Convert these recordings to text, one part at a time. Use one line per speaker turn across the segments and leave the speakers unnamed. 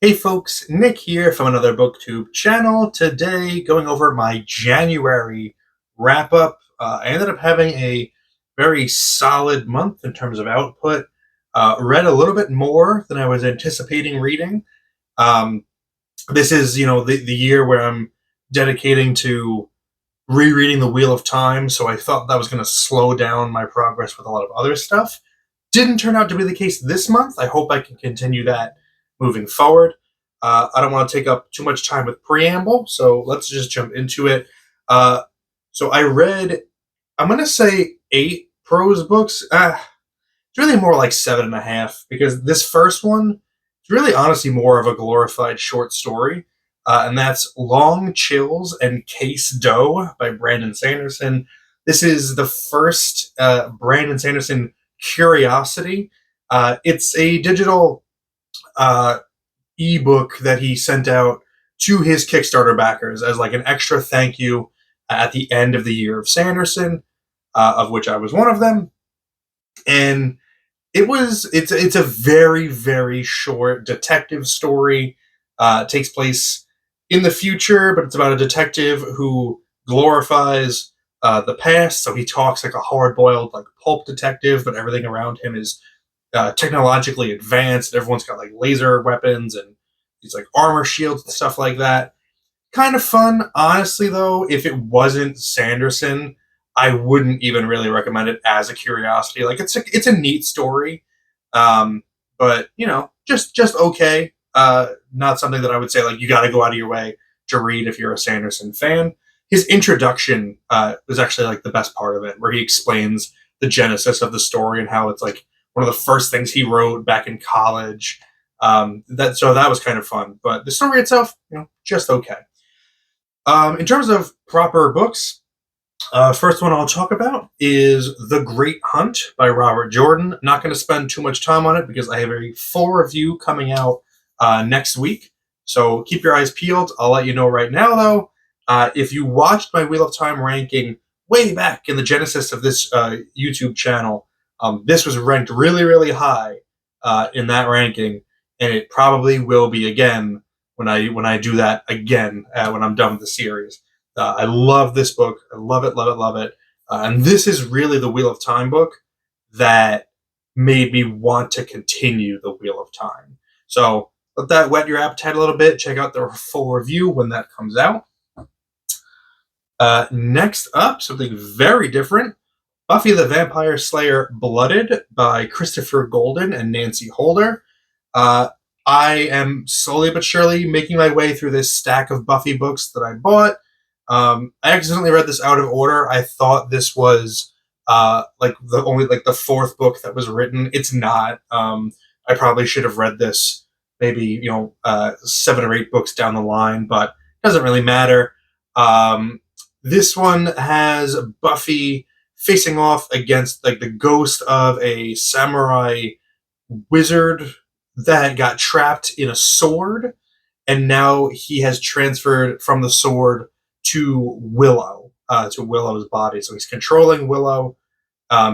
Hey folks, Nick here from Another BookTube channel. Today, going over my January wrap up. I ended up having a very solid month in terms of output. Read a little bit more than I was anticipating reading. Um, this is, the year where I'm dedicating to rereading The Wheel of Time, so I thought that was going to slow down my progress with a lot of other stuff. Didn't turn out to be the case this month. I hope I can continue that moving forward. I don't want to take up too much time with preamble, so let's just jump into it. So I read, I'm going to say 8 prose books. It's really more like 7.5 because this first one is really honestly more of a glorified short story. And that's Long Chills and Case Doe by Brandon Sanderson. This is the first Brandon Sanderson curiosity. It's a digital uh, ebook that he sent out to his Kickstarter backers as like an extra thank you at the end of the year of Sanderson, of which I was one of them. And it's a very very short detective story. It takes place in the future, but it's about a detective who glorifies the past. So he talks like a hard boiled like pulp detective, but everything around him is technologically advanced. Everyone's got like laser weapons and these like armor shields and stuff like that. Kind of fun, honestly. Though, if it wasn't Sanderson, I wouldn't even really recommend it as a curiosity. Like it's a neat story, but just okay. Not something that I would say like you got to go out of your way to read if you're a Sanderson fan. His introduction was actually like the best part of it, where he explains the genesis of the story and how it's like one of the first things he wrote back in college. That was kind of fun, but the story itself, just okay. In terms of proper books, first one I'll talk about is The Great Hunt by Robert Jordan. Not going to spend too much time on it because I have a full review coming out next week. So keep your eyes peeled. I'll let you know right now, though. If you watched my Wheel of Time ranking way back in the genesis of this YouTube channel, this was ranked really, really high in that ranking, and it probably will be again when I do that again when I'm done with the series. I love this book. I love it, love it, love it. And this is really the Wheel of Time book that made me want to continue the Wheel of Time. So let that whet your appetite a little bit. Check out the full review when that comes out. Next up, something very different. Buffy the Vampire Slayer Blooded by Christopher Golden and Nancy Holder. I am slowly but surely making my way through this stack of Buffy books that I bought. I accidentally read this out of order. I thought this was like the fourth book that was written. It's not. I probably should have read this maybe 7 or 8 books down the line, but it doesn't really matter. This one has Buffy facing off against like the ghost of a samurai wizard that got trapped in a sword, and now he has transferred from the sword to Willow's body. So he's controlling Willow.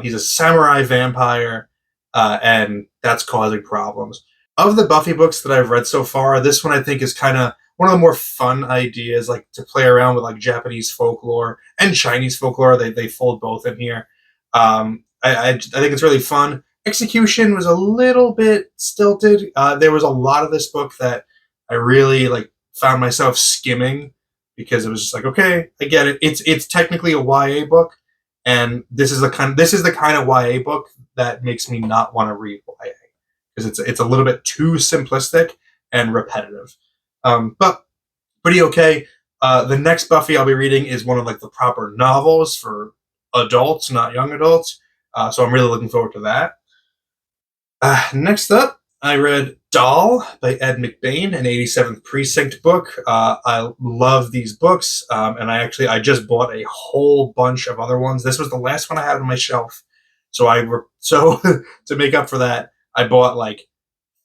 He's a samurai vampire, and that's causing problems. Of the Buffy books that I've read so far, this one I think is kind of one of the more fun ideas, like to play around with like Japanese folklore and Chinese folklore. They fold both in here. I think it's really fun. Execution was a little bit stilted. There was a lot of this book that I really like found myself skimming because it was just like, okay, I get it. It's technically a YA book, and this is the kind of YA book that makes me not want to read YA because it's a little bit too simplistic and repetitive. But pretty okay. The next Buffy I'll be reading is one of like the proper novels for adults, not young adults. So I'm really looking forward to that. Next up, I read Doll by Ed McBain, an 87th Precinct book. I love these books, and I just bought a whole bunch of other ones. This was the last one I had on my shelf, so to make up for that, I bought like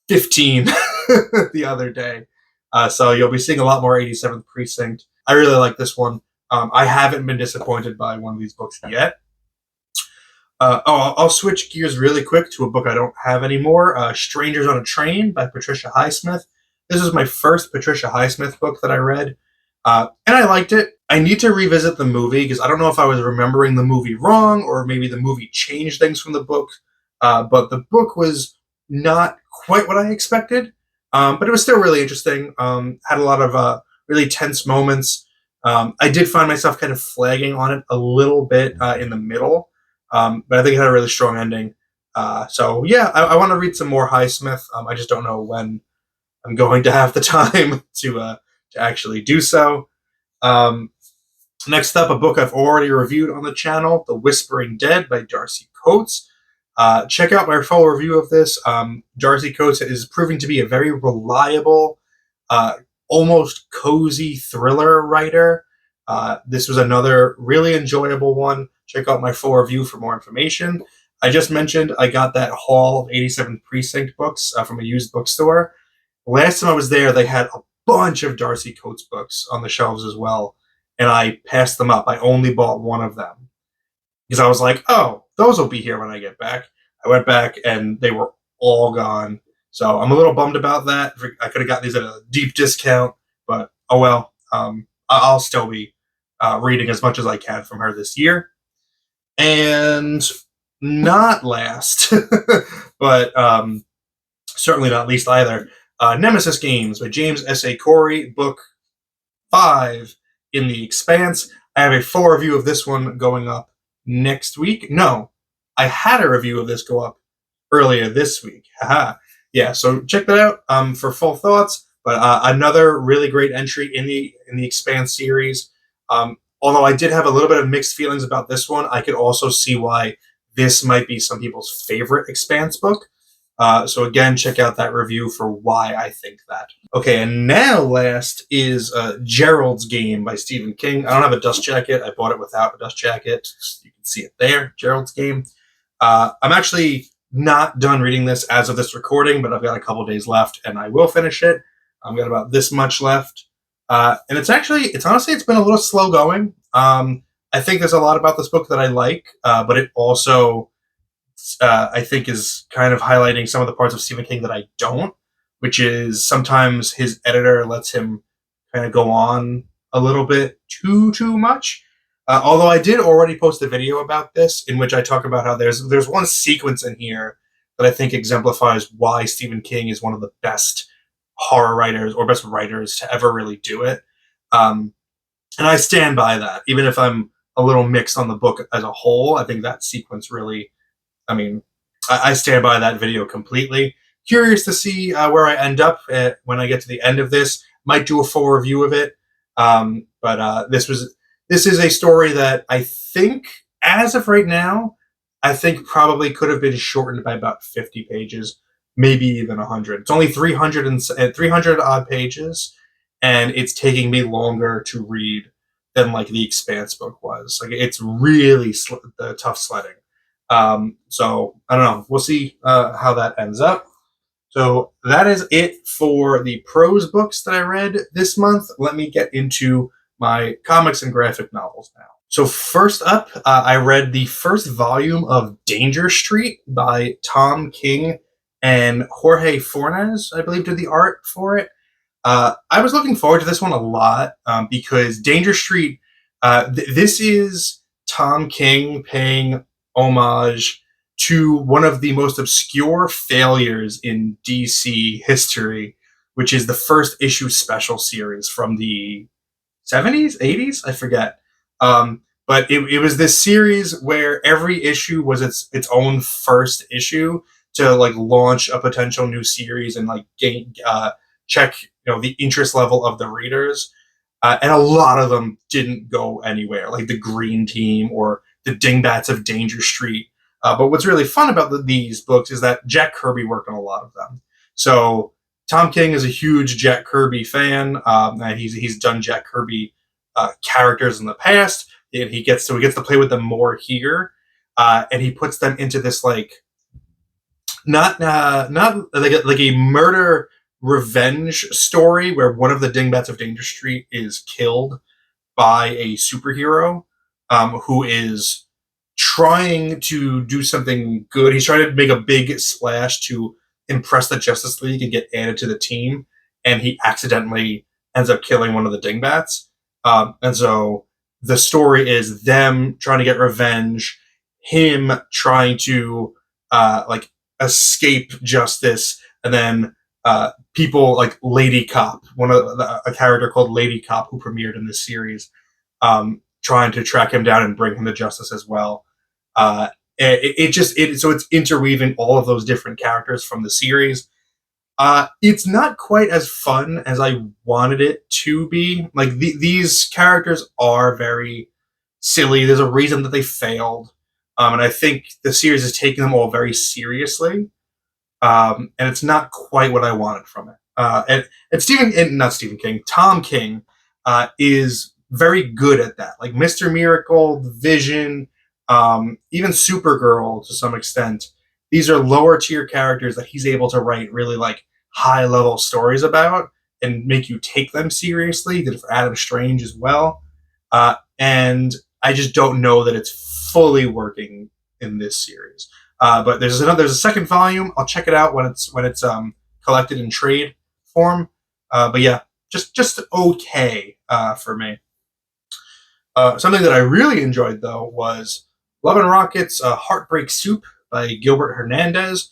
15 the other day. So you'll be seeing a lot more 87th Precinct. I really like this one. I haven't been disappointed by one of these books yet. I'll switch gears really quick to a book I don't have anymore. Strangers on a Train by Patricia Highsmith. This was my first Patricia Highsmith book that I read, and I liked it. I need to revisit the movie because I don't know if I was remembering the movie wrong or maybe the movie changed things from the book. But the book was not quite what I expected, but it was still really interesting. Had a lot of really tense moments. I did find myself kind of flagging on it a little bit in the middle, but I think it had a really strong ending. So yeah, I want to read some more Highsmith. I just don't know when I'm going to have the time to actually do so. Um, Next up, a book I've already reviewed on the channel, The Whispering Dead by Darcy Coates. Check out my full review of this. Darcy Coates is proving to be a very reliable, uh, almost cozy thriller writer. This was another really enjoyable one. Check out my full review for more information. I just mentioned I got that haul of 87 Precinct books from a used bookstore. Last time I was there, they had a bunch of Darcy Coates books on the shelves as well, and I passed them up. I only bought one of them because I was like, oh, those will be here when I get back. I went back and they were all gone. So I'm a little bummed about that. I could have got these at a deep discount, but oh well. I'll still be reading as much as I can from her this year. And not last, but certainly not least either, Nemesis Games by James S.A. Corey, book 5 in The Expanse. I have a full review of this one going up next week. No, I had a review of this go up earlier this week. Haha. Yeah, so check that out for full thoughts. But another really great entry in the Expanse series. Although I did have a little bit of mixed feelings about this one, I could also see why this might be some people's favorite Expanse book. So again, check out that review for why I think that. Okay, and now last is Gerald's Game by Stephen King. I don't have a dust jacket. I bought it without a dust jacket. You can see it there, Gerald's Game. I'm actually not done reading this as of this recording, but I've got a couple days left, and I will finish it. I've got about this much left. And it's honestly, it's been a little slow going. I think there's a lot about this book that I like, but it also I think is kind of highlighting some of the parts of Stephen King that I don't, which is sometimes his editor lets him kind of go on a little bit too much. Although I did already post a video about this in which I talk about how there's one sequence in here that I think exemplifies why Stephen King is one of the best horror writers or best writers to ever really do it. And I stand by that, even if I'm a little mixed on the book as a whole. I think that sequence really, I stand by that video completely. Curious to see where I end up when I get to the end of this. Might do a full review of it. But this is a story that I think, as of right now, I think probably could have been shortened by about 50 pages, maybe even 100. It's only 300 odd pages, and it's taking me longer to read than like the Expanse book was. Like it's really tough sledding. So I don't know. We'll see how that ends up. So that is it for the prose books that I read this month. Let me get into my comics and graphic novels now. So first up, I read the first volume of Danger Street by Tom King and Jorge Fornes, I believe, did the art for it. I was looking forward to this one a lot because Danger Street, this is Tom King paying homage to one of the most obscure failures in DC history, which is the first issue special series from the 70s, 80s, I forget. But it was this series where every issue was its own first issue to like launch a potential new series and like check the interest level of the readers. And a lot of them didn't go anywhere, like the Green Team or the Dingbats of Danger Street. But what's really fun about these books is that Jack Kirby worked on a lot of them. So Tom King is a huge Jack Kirby fan. And he's done Jack Kirby characters in the past, and he gets to play with them more here, and he puts them into this like not like a murder revenge story where one of the Dingbats of Danger Street is killed by a superhero who is trying to do something good. He's trying to make a big splash to impress the Justice League and get added to the team. and he accidentally ends up killing one of the dingbats. And so the story is them trying to get revenge, him trying to like escape justice, and then people like Lady Cop, a character called Lady Cop who premiered in this series, trying to track him down and bring him to justice as well. So it's interweaving all of those different characters from the series. It's not quite as fun as I wanted it to be. Like these characters are very silly. There's a reason that they failed, and I think the series is taking them all very seriously. And it's not quite what I wanted from it. Not Stephen King, Tom King is very good at that. Like Mr. Miracle, Vision, even Supergirl to some extent. These are lower tier characters that he's able to write really like high level stories about and make you take them seriously. He did it for Adam Strange as well. And I just don't know that it's fully working in this series. But there's a second volume. I'll check it out when it's collected in trade form. But yeah, just okay for me. Something that I really enjoyed though was Love and Rockets Heartbreak Soup by Gilbert Hernandez.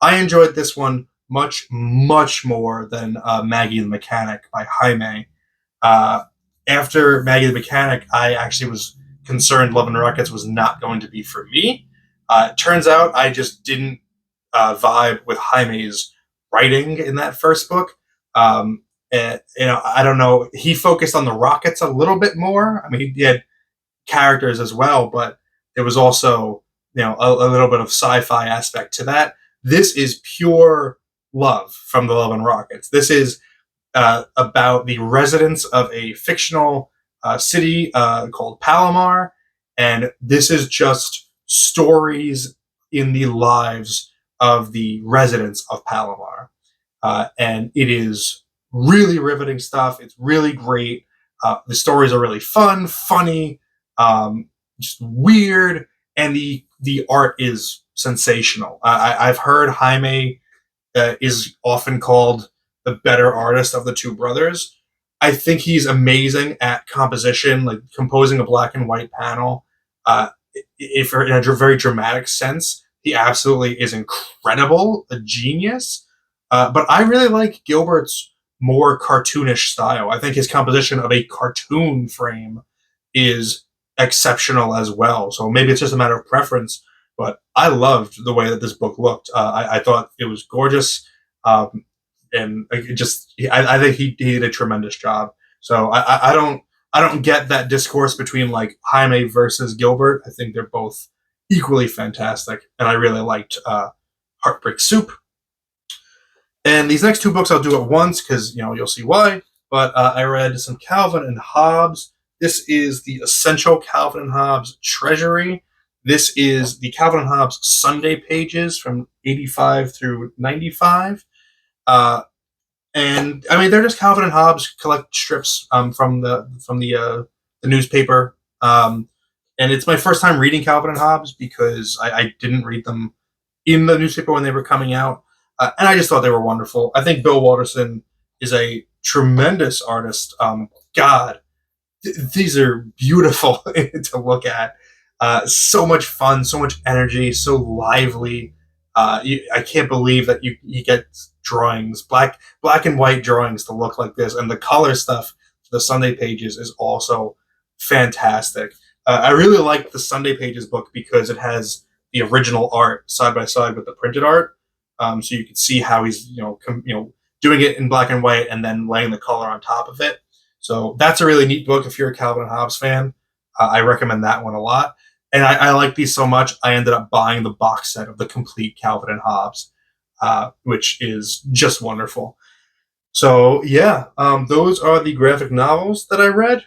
I enjoyed this one much more than Maggie the Mechanic by Jaime. After Maggie the Mechanic, I actually was concerned Love and Rockets was not going to be for me. It turns out I just didn't vibe with Jaime's writing in that first book. And, I don't know. He focused on the rockets a little bit more. I mean, he had characters as well, but there was also, a little bit of sci-fi aspect to that. This is pure love from the Love and Rockets. This is about the residents of a fictional city called Palomar, and this is just stories in the lives of the residents of Palomar. And it is really riveting stuff. It's really great. The stories are really fun, funny, just weird, and the art is sensational. I've heard Jaime is often called the better artist of the two brothers. I think he's amazing at composition, like composing a black and white panel. If in a very dramatic sense, he absolutely is incredible, a genius. But I really like Gilbert's more cartoonish style. I think his composition of a cartoon frame is exceptional as well. So maybe it's just a matter of preference, but I loved the way that this book looked. I thought it was gorgeous. And I think he did a tremendous job. So I don't get that discourse between like Jaime versus Gilbert. I think they're both equally fantastic, and I really liked Heartbreak Soup. And these next two books I'll do at once because you'll see why. But I read some Calvin and Hobbes. This is the Essential Calvin and Hobbes Treasury. This is the Calvin and Hobbes Sunday pages from 85 through 95. And I mean, they're just Calvin and Hobbes collect strips from the newspaper. And it's my first time reading Calvin and Hobbes because I didn't read them in the newspaper when they were coming out. And I just thought they were wonderful. I think Bill Watterson is a tremendous artist. God, these are beautiful to look at. So much fun, so much energy, so lively. I can't believe that you get drawings, black and white drawings to look like this, and the color stuff for the Sunday pages is also fantastic. I really like the Sunday pages book because it has the original art side by side with the printed art, so you can see how he's doing it in black and white and then laying the color on top of it. So that's a really neat book if you're a Calvin and Hobbes fan. I recommend that one a lot. And I like these so much, I ended up buying the box set of the complete Calvin and Hobbes, which is just wonderful. So yeah, those are the graphic novels that I read.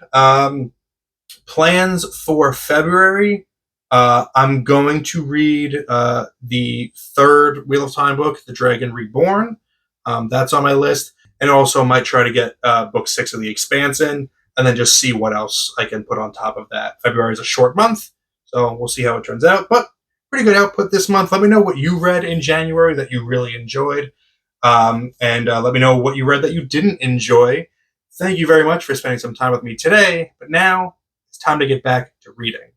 Plans for February. I'm going to read the third Wheel of Time book, The Dragon Reborn. That's on my list. And also might try to get book 6 of The Expanse in, and then just see what else I can put on top of that. February is a short month, so we'll see how it turns out. But pretty good output this month. Let me know what you read in January that you really enjoyed. and let me know what you read that you didn't enjoy. Thank you very much for spending some time with me today. But now it's time to get back to reading.